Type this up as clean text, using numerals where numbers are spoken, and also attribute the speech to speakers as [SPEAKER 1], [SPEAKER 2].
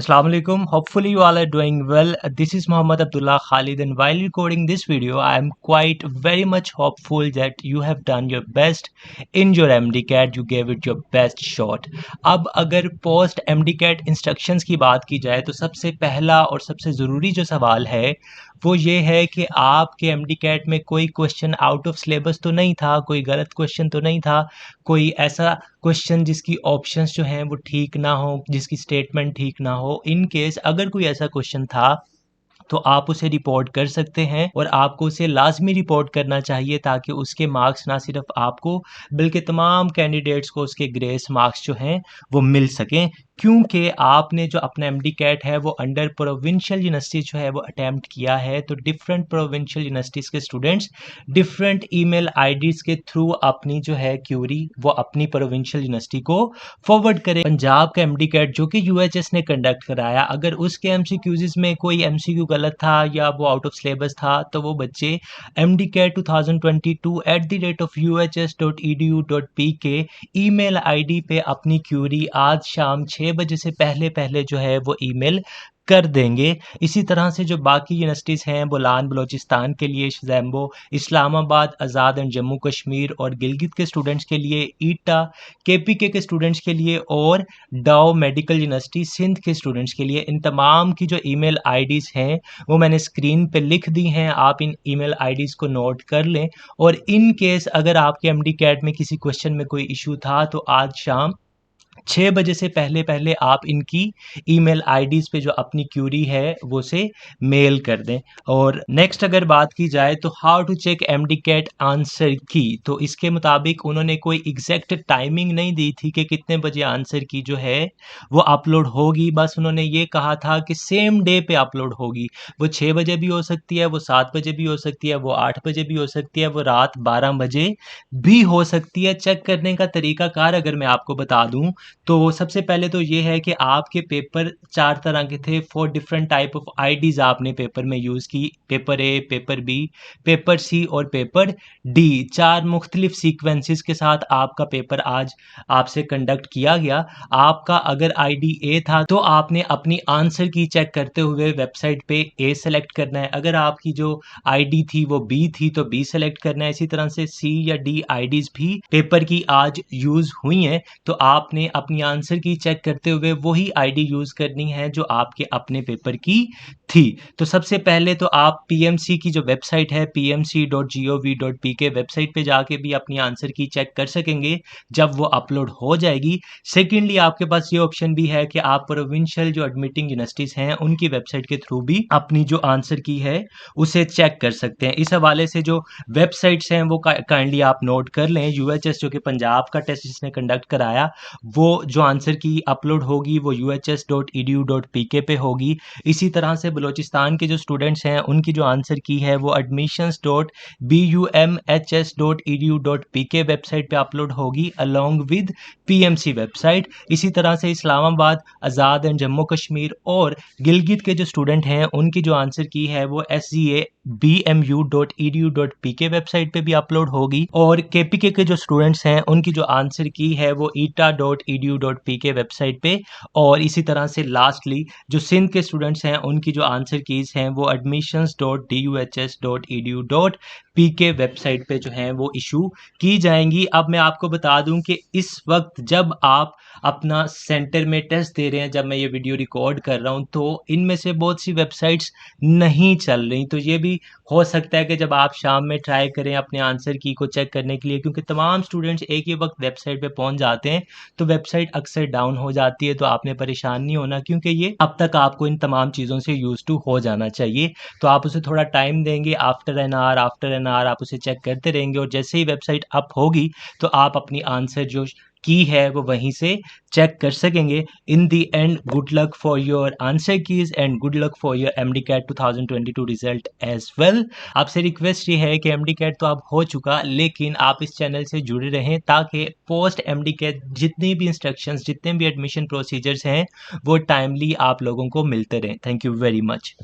[SPEAKER 1] Assalamu alaikum. Hopefully you all are doing well. This is Muhammad Abdullah Khalid, and while recording this video, I am quite very much hopeful that you have done your best in your MDCAT. You gave it your best shot. अब अगर post MDCAT instructions की बात की जाए तो सबसे पहला और सबसे ज़रूरी जो सवाल है वो ये है कि आपके MDCAT में कोई क्वेश्चन आउट ऑफ सिलेबस तो नहीं था, कोई गलत क्वेश्चन तो नहीं था, कोई ऐसा क्वेश्चन जिसकी ऑप्शंस जो हैं वो ठीक ना हो, जिसकी स्टेटमेंट ठीक ना हो। इन केस अगर कोई ऐसा क्वेश्चन था तो आप उसे रिपोर्ट कर सकते हैं और आपको उसे लाजमी रिपोर्ट करना चाहिए ताकि उसके मार्क्स ना सिर्फ आपको बल्कि तमाम कैंडिडेट्स को उसके ग्रेस मार्क्स जो हैं वो मिल सकें, क्योंकि आपने जो अपना MDCAT है वो अंडर प्रोविंशियल यूनिवर्सिटी जो है वो अटैम्प्ट किया है। तो डिफरेंट प्रोविंशियल यूनिवर्सिटीज़ के स्टूडेंट्स डिफरेंट ईमेल आईडीज़ के थ्रू अपनी जो है क्यूरी वो अपनी प्रोविंशियल यूनिवर्सिटी को फॉरवर्ड करें। पंजाब का MDCAT जो कि UHS ने कंडक्ट कराया, अगर उसके MCQs में कोई MCQ गलत था या वो आउट ऑफ सिलेबस था तो वो बच्चे MDCAT 2022@uhs.edu.pk ईमेल आईडी पे अपनी क्यूरी आज शाम 6 बजे से पहले जो है वो ईमेल कर देंगे। इसी तरह से जो बाकी यूनिवर्सिटीज़ हैं बोलान बलोचिस्तान के लिए शज़ैम्बो, इस्लामाबाद, आज़ाद एंड जम्मू कश्मीर और गिलगित के स्टूडेंट्स के लिए ईटा, KPK के स्टूडेंट्स के लिए और डाउ मेडिकल यूनिवर्सिटी सिंध के स्टूडेंट्स के लिए, इन तमाम की जो ईमेल आईडीज़ हैं वो मैंने स्क्रीन पे लिख दी हैं। आप इन ईमेल आईडीज़ को नोट कर लें और इन केस अगर आपके MDCAT में किसी क्वेश्चन में कोई इशू था तो आज शाम 6 बजे से पहले आप इनकी ईमेल आईडीज़ पे जो अपनी क्यूरी है वो से मेल कर दें। और नेक्स्ट अगर बात की जाए तो how to check MDCAT answer key, तो इसके मुताबिक उन्होंने कोई एग्जैक्ट टाइमिंग नहीं दी थी कि कितने बजे आंसर की जो है वो अपलोड होगी। बस उन्होंने ये कहा था कि सेम डे पे अपलोड होगी। वो 6 बजे भी हो सकती है, वो 7 बजे भी हो सकती है, वो 8 बजे भी हो सकती है, वो रात 12 बजे भी हो सकती है। चेक करने का तरीकाकार अगर मैं आपको बता दूं तो सबसे पहले तो ये है कि आपके पेपर 4 तरह के थे। 4 डिफरेंट टाइप ऑफ आईडीज़ आपने पेपर में यूज़ की, paper A, paper B, paper C और पेपर डी। 4 मुख्तलिफ सीक्वेंसेस के साथ आपका पेपर आज आपसे कंडक्ट किया गया। आपका अगर आईडी ए था तो आपने अपनी आंसर की चेक करते हुए वेबसाइट पे ए सेलेक्ट करना है। अगर आपकी जो आईडी थी वो बी थी तो बी सेलेक्ट करना है। इसी तरह से सी या डी आईडीज़ भी पेपर की आज यूज़ हुई हैं तो आपने अपनी आंसर की चेक करते हुए वही आईडी यूज़ करनी है जो आपके अपने पेपर की थी। तो सबसे पहले तो आप PMC की जो वेबसाइट है pmc.gov.pk वेबसाइट पे जाके भी अपनी आंसर की चेक कर सकेंगे जब वो अपलोड हो जाएगी। सेकेंडली आपके पास ये ऑप्शन भी है कि आप प्रोविंशियल जो एडमिटिंग यूनिवर्सिटीज़ हैं उनकी वेबसाइट के थ्रू भी अपनी जो आंसर की है उसे चेक कर सकते हैं। इस हवाले से जो वेबसाइट्स हैं वो काइंडली आप नोट कर लें। UHS जो कि पंजाब का टेस्ट जिसने कंडक्ट कराया वो जो आंसर की अपलोड होगी वो uhs.edu.pk पे होगी। इसी तरह से बलोचिस्तान के जो स्टूडेंट्स हैं उनकी जो आंसर की है वो admissions.bumhs.edu.pk वेबसाइट पे अपलोड होगी अलॉन्ग विद PMC वेबसाइट। इसी तरह से इस्लामाबाद, आज़ाद एंड जम्मू कश्मीर और गिलगित के जो स्टूडेंट हैं उनकी जो आंसर की है वो SGA.bmu.edu.pk वेबसाइट पे भी अपलोड होगी और KPK के जो स्टूडेंट्स हैं उनकी जो आंसर की है वो eta.edu.pk वेबसाइट पे। और इसी तरह से लास्टली जो सिंध के स्टूडेंट्स हैं उनकी जो आंसर कीज़ हैं वो admissions.duhs.edu.pk वेबसाइट पे जो हैं वो इशू की जाएंगी। अब मैं आपको बता दूं कि इस वक्त जब आप अपना सेंटर में टेस्ट दे रहे हैं, जब मैं ये वीडियो रिकॉर्ड कर रहा हूँ तो इनमें से बहुत सी वेबसाइट्स नहीं चल रही। तो ये भी हो सकता है कि जब आप शाम में ट्राई करें अपने आंसर की को चेक करने के लिए, क्योंकि तमाम स्टूडेंट्स एक ही वक्त वेबसाइट पे पहुंच जाते हैं तो वेबसाइट अक्सर डाउन हो जाती है। तो आपने परेशान नहीं होना क्योंकि ये अब तक आपको इन तमाम चीज़ों से यूज टू हो जाना चाहिए। तो आप उसे थोड़ा टाइम देंगे, आफ्टर एन आवर आप उसे चेक करते रहेंगे और जैसे ही वेबसाइट अप होगी तो आप अपनी आंसर जो की है वो वहीं से चेक कर सकेंगे। In the end good luck for your answer keys and good luck for your MDCAT 2022 result as well. आपसे रिक्वेस्ट ये है कि MDCAT तो अब हो चुका लेकिन आप इस चैनल से जुड़े रहें ताकि पोस्ट MDCAT जितनी भी इंस्ट्रक्शंस, जितने भी एडमिशन प्रोसीजर्स हैं वो टाइमली आप लोगों को मिलते रहें। Thank you very much.